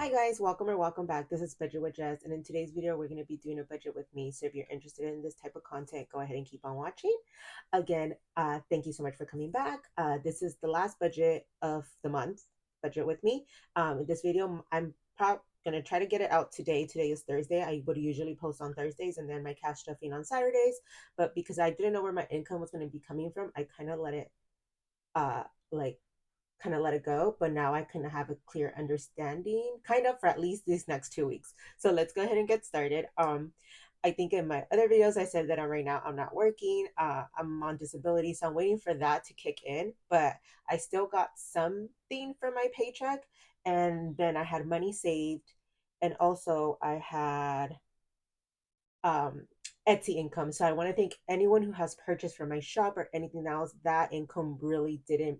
Hi guys, welcome or welcome back. This is Budget with Jess, and in today's video, we're going to be doing a budget with me. So if you're interested in this type of content, go ahead and keep on watching. Again, thank you so much for coming back. This is the last budget of the month, budget with me. In this video, I'm probably going to try to get it out today. Today is Thursday. I would usually post on Thursdays and then my cash stuffing on Saturdays. But because I didn't know where my income was going to be coming from, I kind of let it uh like kind of let it go, but now I kind of have a clear understanding kind of for at least these next 2 weeks. So let's go ahead and get started. I think in my other videos I said that right now I'm not working. I'm on disability, so I'm waiting for that to kick in, but I still got something for my paycheck, and then I had money saved, and also I had um Etsy income. So I want to thank anyone who has purchased from my shop or anything else. That income really did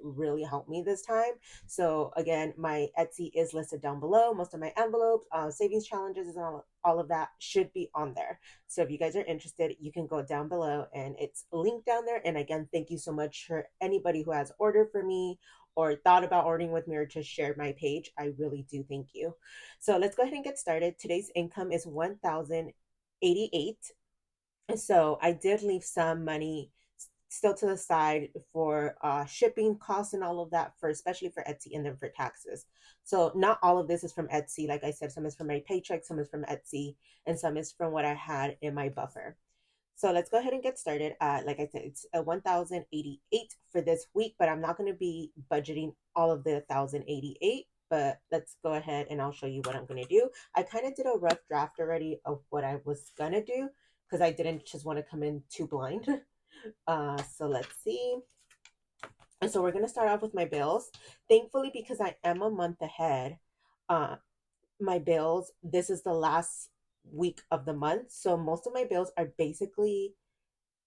really help me this time. So again, my Etsy is listed down below. Most of my envelopes, savings challenges, and all of that should be on there. So if you guys are interested, you can go down below and it's linked down there. And again, thank you so much for anybody who has ordered for me or thought about ordering with me or just shared my page. I really do thank you. So let's go ahead and get started. Today's income is 1,088. So I did leave some money still to the side for shipping costs and all of that, for especially for Etsy and then for taxes. So not all of this is from Etsy. Like I said, some is from my paycheck, some is from Etsy, and some is from what I had in my buffer. So let's go ahead and get started. Like I said, it's a 1,088 for this week, but I'm not going to be budgeting all of the 1,088. But let's go ahead and I'll show you what I'm going to do. I kind of did a rough draft already of what I was going to do because I didn't just want to come in too blind. So let's see. And so we're going to start off with my bills. Thankfully, because I am a month ahead, uh, my bills, this is the last week of the month. So most of my bills are basically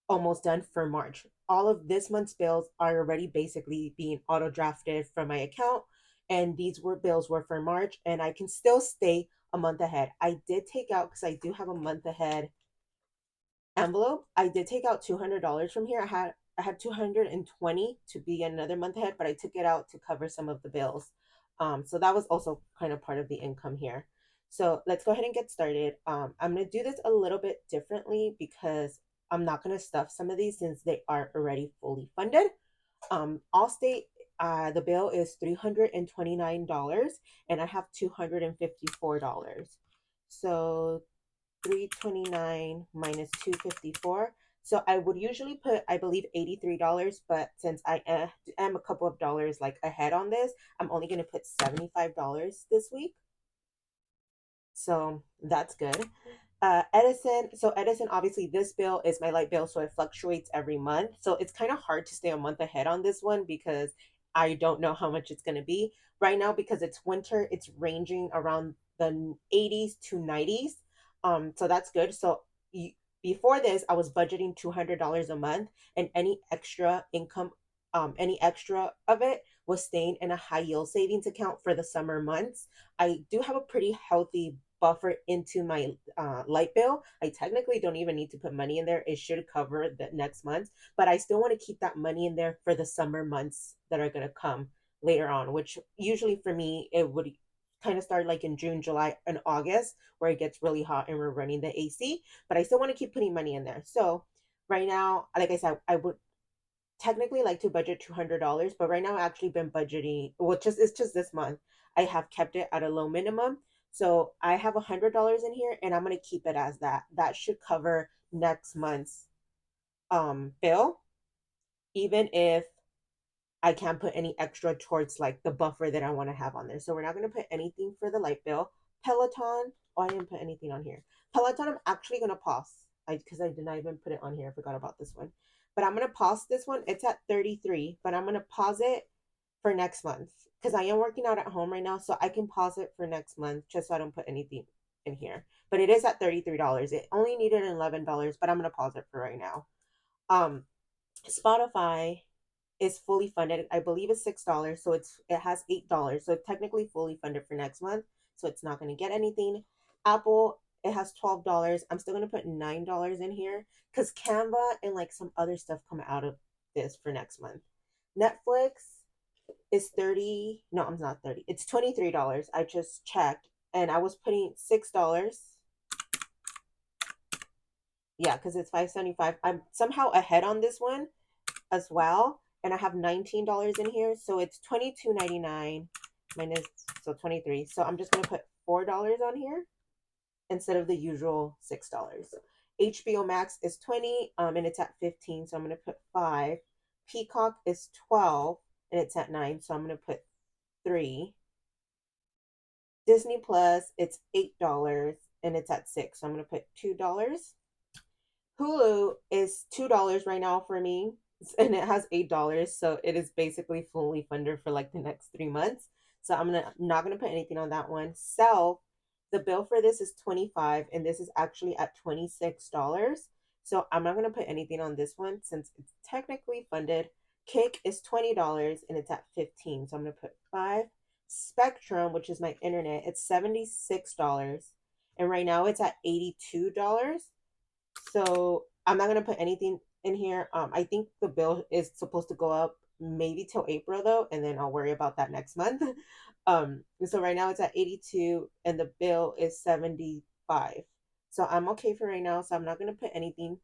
almost done for March. All of this month's bills are already basically being auto drafted from my account. And these bills were for March, and I can still stay a month ahead. I did take out, because I do have a month ahead envelope, I did take out $200 from here. I had 220 to be another month ahead, but I took it out to cover some of the bills. So that was also kind of part of the income here. So let's go ahead and get started. I'm going to do this a little bit differently because I'm not going to stuff some of these since they are already fully funded. Allstate, the bill is $329 and I have $254. So 329 minus 254. So I would usually put, I believe, $83, but since I am a couple of dollars like ahead on this, I'm only going to put $75 this week. So that's good. Edison. So Edison, obviously, this bill is my light bill, so it fluctuates every month. So it's kind of hard to stay a month ahead on this one because I don't know how much it's going to be right now. Because it's winter, it's ranging around the 80s to 90s. So that's good. So before this, I was budgeting $200 a month, and any extra income, any extra of it was staying in a high yield savings account for the summer months. I do have a pretty healthy buffer into my light bill. I technically don't even need to put money in there. It should cover the next month, but I still want to keep that money in there for the summer months that are going to come later on, which usually for me, it would kind of start like in June, July, and August, where it gets really hot and we're running the AC, but I still want to keep putting money in there. So right now, like I said, I would technically like to budget $200, but right now I've actually been budgeting, well, it's just this month. I have kept it at a low minimum. So I have $100 in here and I'm gonna keep it as that. That should cover next month's bill, even if I can't put any extra towards like the buffer that I want to have on there. So we're not gonna put anything for the light bill. Peloton, oh, I didn't put anything on here. Peloton, I'm actually gonna pause. Because I did not even put it on here. I forgot about this one. But I'm gonna pause this one. It's at 33, but I'm gonna pause it for next month because I am working out at home right now, so I can pause it for next month just so I don't put anything in here. But it is at $33. It only needed $11, but I'm gonna pause it for right now. Um, Spotify is fully funded. I believe it's $6, so it has $8, so it's technically fully funded for next month. So it's not gonna get anything. Apple, it has $12. I'm still gonna put $9 in here because Canva and like some other stuff come out of this for next month. Netflix, is 30. No, I'm not 30. It's $23. I just checked and I was putting $6. Yeah, because it's 5.75. I'm somehow ahead on this one as well. And I have $19 in here. So it's $22.99 minus, so 23. So I'm just gonna put $4 on here instead of the usual $6. HBO Max is 20, and it's at 15, so I'm gonna put 5. Peacock is 12 and it's at 9, so I'm gonna put 3. Disney Plus, it's $8 and it's at 6, so I'm gonna put $2. Hulu is $2 right now for me, and it has $8, so it is basically fully funded for like the next 3 months. So I'm not gonna put anything on that one. Self, the bill for this is 25, and this is actually at $26. So I'm not gonna put anything on this one since it's technically funded. Kick is $20 and it's at 15, so I'm gonna put 5. Spectrum, which is my internet, it's $76, and right now it's at $82. So I'm not gonna put anything in here. I think the bill is supposed to go up maybe till April though, and then I'll worry about that next month. So right now it's at 82 and the bill is 75. So I'm okay for right now. So I'm not gonna put anything.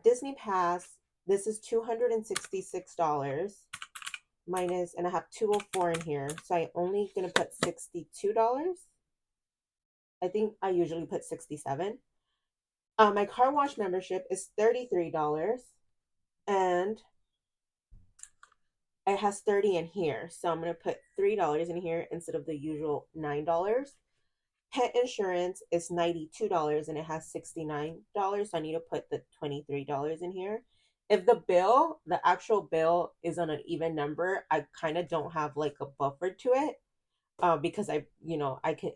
Disney Pass, this is $266 minus, and I have 204 in here. So I only gonna put $62. I think I usually put 67. My car wash membership is $33 and it has 30 in here. So I'm going to put $3 in here instead of the usual $9. Pet insurance is $92 and it has $69. So I need to put the $23 in here. If the actual bill is on an even number, I kind of don't have like a buffer to it, because I can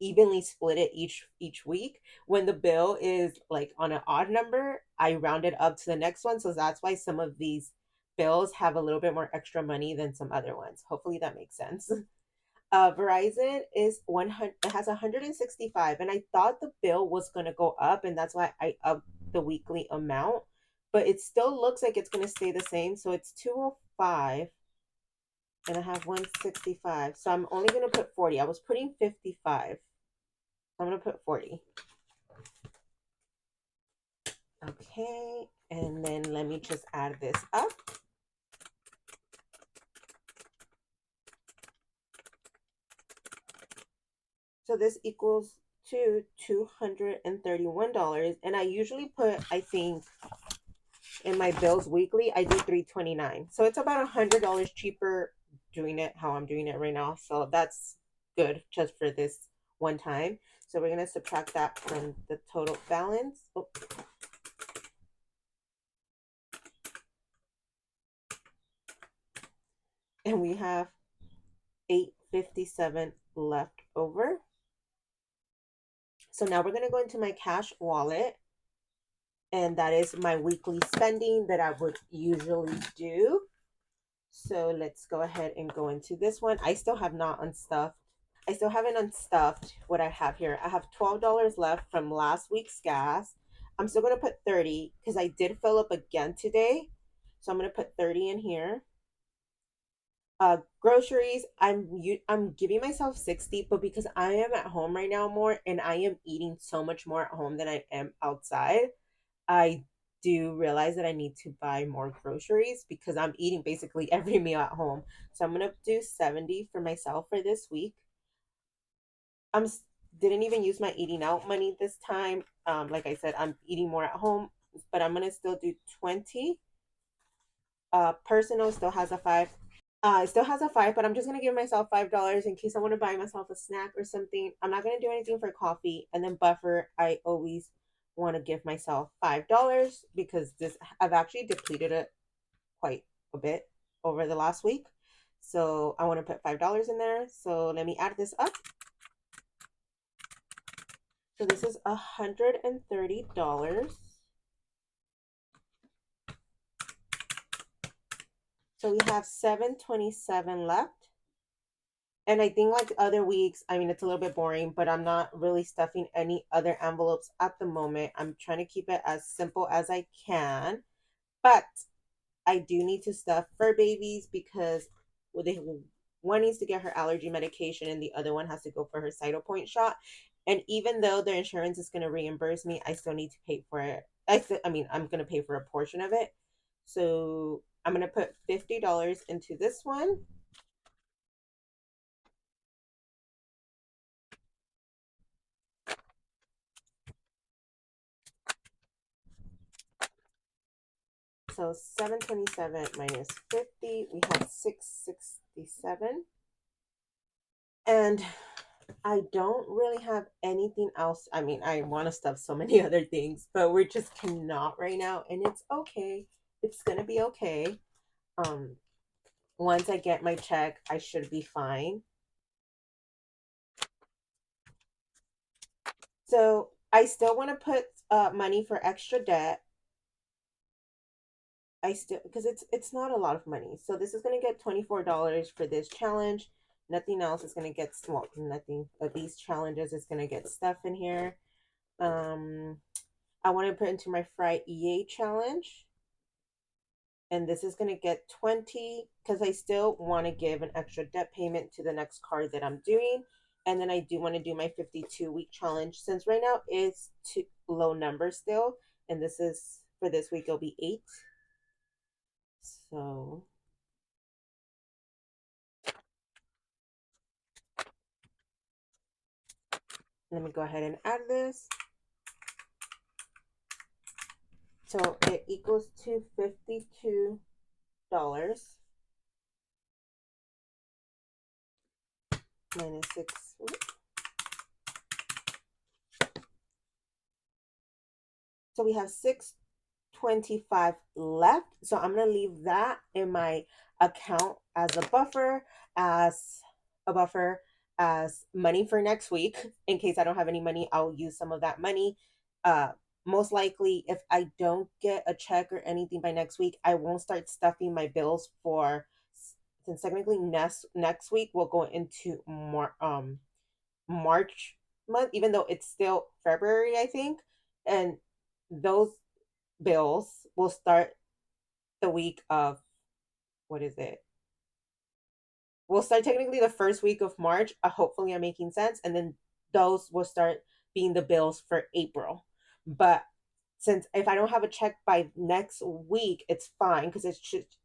evenly split it each week. When the bill is like on an odd number, I round it up to the next one. So that's why some of these bills have a little bit more extra money than some other ones. Hopefully that makes sense. Verizon is 100. It has 165, and I thought the bill was gonna go up, and that's why I upped the weekly amount. But it still looks like it's gonna stay the same. So it's 205 and I have 165. So I'm only going to put 40. I was putting 55. I'm going to put 40. Okay. And then let me just add this up. So this equals to $231. And I usually put, I think, in my bills weekly, I do $329. So it's about $100 cheaper doing it how I'm doing it right now. So that's good just for this one time. So we're going to subtract that from the total balance. Oh. And we have $857 left over. So now we're going to go into my cash wallet. And that is my weekly spending that I would usually do. So let's go ahead and go into this one. I still have not unstuffed. I still haven't unstuffed what I have here. I have $12 left from last week's gas. I'm still going to put 30 because I did fill up again today. So I'm going to put 30 in here. Groceries, I'm giving myself 60, but because I am at home right now more and I am eating so much more at home than I am outside, I do realize that I need to buy more groceries because I'm eating basically every meal at home. So I'm gonna do 70 for myself for this week. I'm didn't even use my eating out money this time. Like I said, I'm eating more at home, but I'm gonna still do 20. Personal still has a 5. It still has a 5, but I'm just gonna give myself $5 in case I want to buy myself a snack or something. I'm not gonna do anything for coffee. And then buffer, I always want to give myself $5 because I've actually depleted it quite a bit over the last week. So I want to put $5 in there. So let me add this up. So this is $130. So we have $727 left. And I think like other weeks, I mean, it's a little bit boring, but I'm not really stuffing any other envelopes at the moment. I'm trying to keep it as simple as I can. But I do need to stuff fur babies because Well, one needs to get her allergy medication and the other one has to go for her Cytopoint shot. And even though the insurance is going to reimburse me, I still need to pay for it. I mean, I'm going to pay for a portion of it. So I'm going to put $50 into this one. So 727 minus 50, we have 667. And I don't really have anything else. I mean, I want to stuff so many other things, but we're just cannot right now. And it's okay. It's going to be okay. Um, Once I get my check, I should be fine. So I still want to put money for extra debt. I still, because it's not a lot of money. So this is going to get $24 for this challenge. Nothing else is going to get small. Nothing but these challenges is going to get stuff in here. I want to put into my Fry EA challenge. And this is going to get 20 because I still want to give an extra debt payment to the next card that I'm doing. And then I do want to do my 52-week challenge since right now it's too low numbers still. And this is for this week, it'll be 8. So let me go ahead and add this. So it equals to $52 minus 6. So we have 625 left. So I'm going to leave that in my account as a buffer, as a buffer, as money for next week. In case I don't have any money, I'll use some of that money. Most likely, if I don't get a check or anything by next week, I won't start stuffing my bills for, since technically next week will go into more March month, even though it's still February, I think. And those bills will start the week of, what is it? We'll start technically the first week of March. Hopefully, I'm making sense. And then those will start being the bills for April. But since if I don't have a check by next week, it's fine because it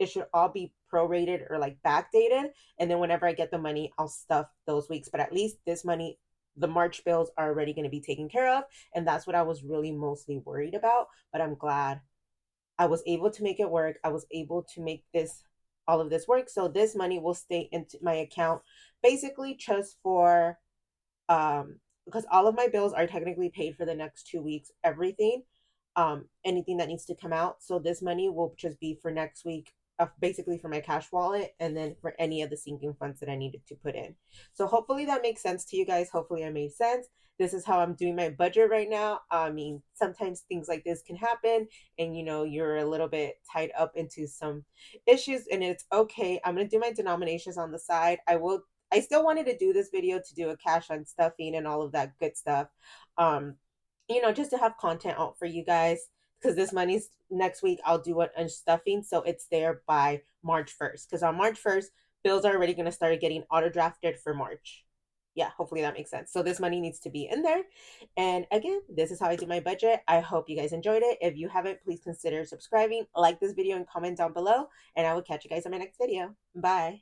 should all be prorated or like backdated. And then whenever I get the money, I'll stuff those weeks. But at least this money, the March bills are already going to be taken care of. And that's what I was really mostly worried about. But I'm glad I was able to make it work. I was able to make this all of this work. So this money will stay into my account basically just for because all of my bills are technically paid for the next 2 weeks, everything, anything that needs to come out. So this money will just be for next week, basically for my cash wallet, and then for any of the sinking funds that I needed to put in. So hopefully that makes sense to you guys. Hopefully I made sense. This is how I'm doing my budget right now. I mean, sometimes things like this can happen, and you're a little bit tied up into some issues, and it's okay. I'm gonna do my denominations on the side. I still wanted to do this video to do a cash on stuffing and all of that good stuff. Um, just to have content out for you guys because this money's next week. I'll do it on stuffing so it's there by March 1st. Because on March 1st, bills are already going to start getting auto drafted for March. Yeah, hopefully that makes sense. So this money needs to be in there. And again, this is how I do my budget. I hope you guys enjoyed it. If you haven't, please consider subscribing, like this video, and comment down below. And I will catch you guys on my next video. Bye.